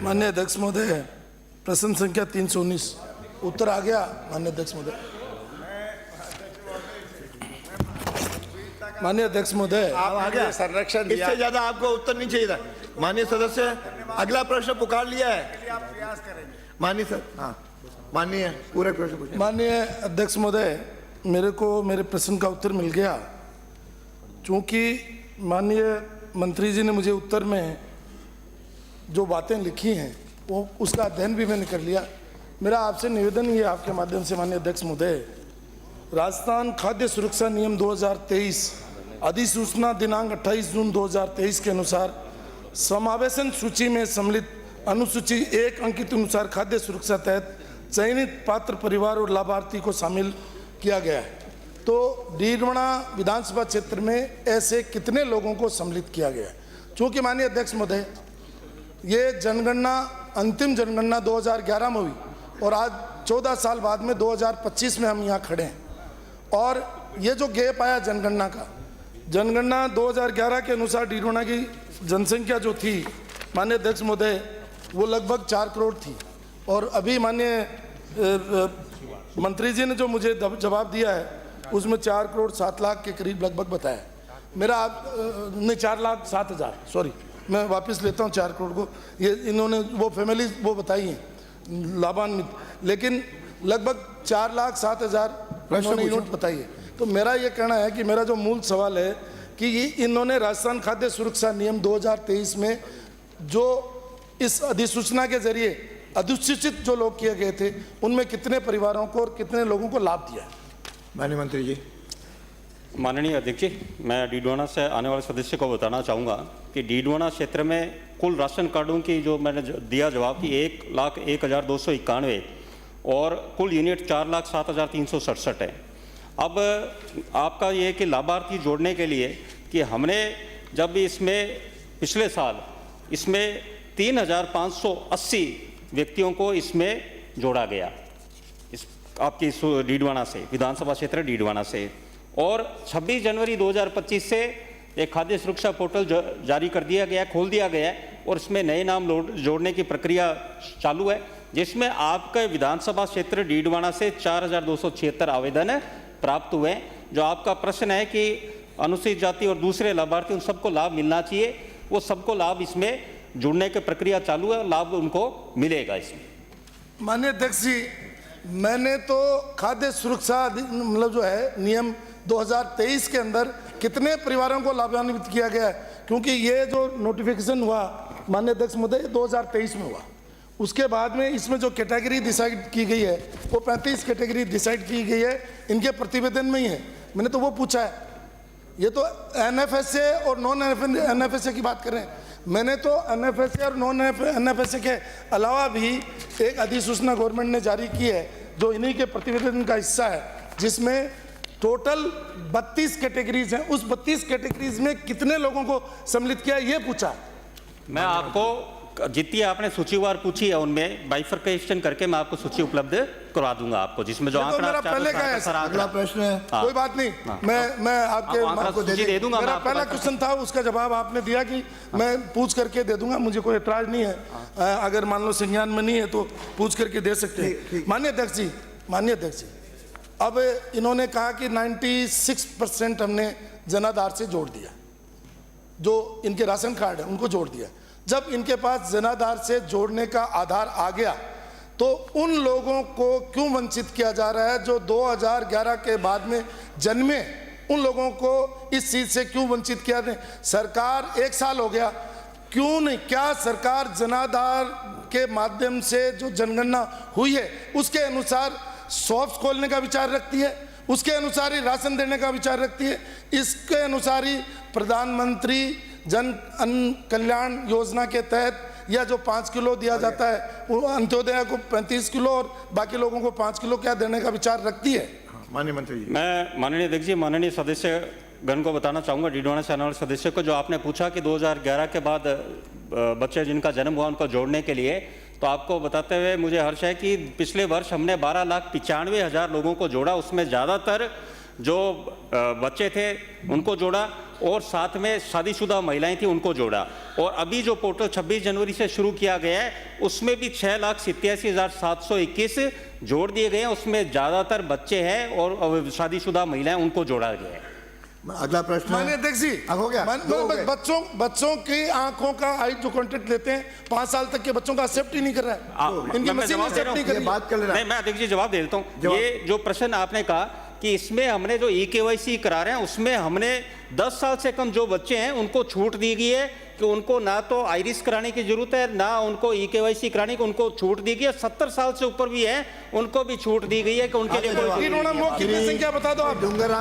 माननीय अध्यक्ष महोदय, प्रश्न संख्या 319 उत्तर आ गया। माननीय अध्यक्ष महोदय, माननीय अध्यक्ष महोदय, आ गया संरक्षण, इससे ज्यादा आपको उत्तर नहीं चाहिए था। माननीय सदस्य, अगला प्रश्न पुकार लिया है। माननीय सर, हाँ माननीय पूरे प्रश्न पूछिए। माननीय अध्यक्ष महोदय, मेरे को मेरे प्रश्न का उत्तर मिल गया। चूंकि माननीय मंत्री जी ने मुझे उत्तर में जो बातें लिखी हैं वो उसका अध्ययन भी मैंने कर लिया। मेरा आपसे निवेदन ये आपके माध्यम से माननीय अध्यक्ष महोदय, राजस्थान खाद्य सुरक्षा नियम 2023 अधिसूचना दिनांक 28 जून 2023 के अनुसार समावेशन सूची में सम्मिलित अनुसूची 1 अंकित अनुसार खाद्य सुरक्षा तहत चयनित पात्र परिवार और लाभार्थी को शामिल किया गया है। तो डीडवाना विधानसभा क्षेत्र में ऐसे कितने लोगों को सम्मिलित किया गया है? चूँकि माननीय अध्यक्ष महोदय, ये जनगणना अंतिम जनगणना 2011 में हुई और आज 14 साल बाद में 2025 में हम यहाँ खड़े हैं। और ये जो गैप आया जनगणना का, जनगणना 2011 के अनुसार डीडवाना की जनसंख्या जो थी माननीय अध्यक्ष महोदय वो लगभग 4 करोड़ थी। और अभी माननीय मंत्री जी ने जो मुझे जवाब दिया है उसमें 4 करोड़ 7 लाख के करीब लगभग बताया। मेरा नहीं 4,07,000, सॉरी मैं वापस लेता हूँ 4 करोड़ को। ये इन्होंने वो फैमिली वो बताई हैं लाभान्वित, लेकिन लगभग 4,07,000 यूनिट बताई है। तो मेरा ये कहना है कि मेरा जो मूल सवाल है कि इन्होंने राजस्थान खाद्य सुरक्षा नियम 2023 में जो इस अधिसूचना के जरिए अधिसूचित जो लोग किए गए थे उनमें कितने परिवारों को और कितने लोगों को लाभ दिया है? माननीय मंत्री जी। माननीय अध्यक्छ जी, मैं डीडवाना से आने वाले सदस्य को बताना चाहूँगा कि डीडवाना क्षेत्र में कुल राशन कार्डों की जो मैंने दिया जवाब कि 1,01,291 और कुल यूनिट 4,07,367 है। अब आपका ये कि लाभार्थी जोड़ने के लिए कि हमने जब इसमें पिछले साल इसमें 3,580 व्यक्तियों को इसमें जोड़ा गया, इस आपकी डीडवाना से, विधानसभा क्षेत्र डीडवाना से। और 26 जनवरी 2025 से एक खाद्य सुरक्षा पोर्टल जारी कर दिया गया, खोल दिया गया है और इसमें नए नाम जोड़ने की प्रक्रिया चालू है, जिसमें आपके विधानसभा क्षेत्र डीडवाना से 4,276 आवेदन प्राप्त हुए हैं। जो आपका प्रश्न है कि अनुसूचित जाति और दूसरे लाभार्थी उन सबको लाभ मिलना चाहिए, वो सबको लाभ इसमें जुड़ने की प्रक्रिया चालू है, लाभ उनको मिलेगा इसमें। माननीय अध्यक्ष जी, मैंने तो खाद्य सुरक्षा मतलब जो है नियम 2023 के अंदर कितने परिवारों को लाभान्वित किया गया है, क्योंकि ये जो नोटिफिकेशन हुआ माननीय अध्यक्ष महोदय 2023 में हुआ। उसके बाद में इसमें जो कैटेगरी डिसाइड की गई है वो 35 कैटेगरी डिसाइड की गई है, इनके प्रतिवेदन में ही है। मैंने तो वो पूछा है, ये तो NFSA और नॉन NFSA की बात कर रहे हैं। मैंने तो NFSA और नॉन NFSA के अलावा भी एक अधिसूचना गवर्नमेंट ने जारी की है जो इन्हीं के प्रतिवेदन का हिस्सा है, जिसमें टोटल 32 कैटेगरीज हैं। उस 32 कैटेगरीज में कितने लोगों को सम्मिलित किया ये पूछा। मैं आपको जितनी आपने सूचीवार पूछी है उनमें बाइफरकेशन करके मैं आपको सूची उपलब्ध करवा दूंगा आपको, जिसमें जो आंकड़ा मेरा पहले का है। अगला प्रश्न है। कोई बात नहीं, मैं आपको दे दूंगा। मेरा पहला क्वेश्चन था, उसका जवाब आपने दिया कि मैं पूछ करके दे दूंगा, मुझे कोई एतराज नहीं है। अगर मान लो संज्ञान में नहीं है तो पूछ करके दे सकते हैं। माननीय अध्यक्ष जी, माननीय अध्यक्ष जी, अब इन्होंने कहा कि 96% हमने जनाधार से जोड़ दिया, जो इनके राशन कार्ड है उनको जोड़ दिया। जब इनके पास जनाधार से जोड़ने का आधार आ गया तो उन लोगों को क्यों वंचित किया जा रहा है जो 2011 के बाद में जन्मे? उन लोगों को इस चीज से क्यों वंचित किया जाए? सरकार 1 साल हो गया, क्यों नहीं? क्या सरकार जनाधार के माध्यम से जो जनगणना हुई है उसके अनुसार शॉप्स खोलने का विचार रखती है, उसके अनुसार ही राशन देने का विचार रखती है, इसके अनुसार ही प्रधानमंत्री जन अन्न कल्याण योजना के तहत या जो 5 किलो दिया जाता है वो अंत्योदय को 35 किलो और बाकी लोगों को 5 किलो क्या देने का विचार रखती है? माननीय मंत्री जी। मैं माननीय अध्यक्ष जी, माननीय सदस्य गण को बताना चाहूँगा, डीडवाना से आने वाले सदस्य को, जो आपने पूछा कि 2011 के बाद बच्चे जिनका जन्म हुआ उनको जोड़ने के लिए, तो आपको बताते हुए मुझे हर्ष है कि पिछले वर्ष हमने 12,95,000 लोगों को जोड़ा। उसमें ज़्यादातर जो बच्चे थे उनको जोड़ा, और साथ में शादीशुदा महिलाएं थी उनको जोड़ा। और अभी जो पोर्टल 26 जनवरी से शुरू किया गया है उसमें भी 6,87,721 जोड़ दिए गए हैं। उसमें ज़्यादातर बच्चे हैं और शादीशुदा महिलाएं उनको जोड़ा गया है। अगला प्रश्न माननीय अध्यक्ष जी, हो गया, दो हो गए। बच्चों की आंखों का आई जो कॉन्ट्रैक्ट लेते हैं 5 साल तक के बच्चों का एक्सेप्ट ही नहीं कर रहा है, इनकी मैं मशीन जवाब दे रहा एक्सेप्ट नहीं हूं। कर ये रही। बात कर लेना। नहीं, मैं अध्यक्ष जी जवाब दे देता हूँ। जवाब। ये जो प्रश्न आपने कहा कि इसमें हमने जो EKYC करा रहे हैं उसमें हमने 10 साल से कम जो बच्चे हैं उनको छूट दी गई है कि उनको ना तो आइरिस कराने की जरूरत है ना उनको EKYC कराने की, उनको छूट दी गई है। 70 साल से ऊपर भी है उनको भी छूट दी गई है कि उनके लिए कोई संख्या बता दो आप। डूंगर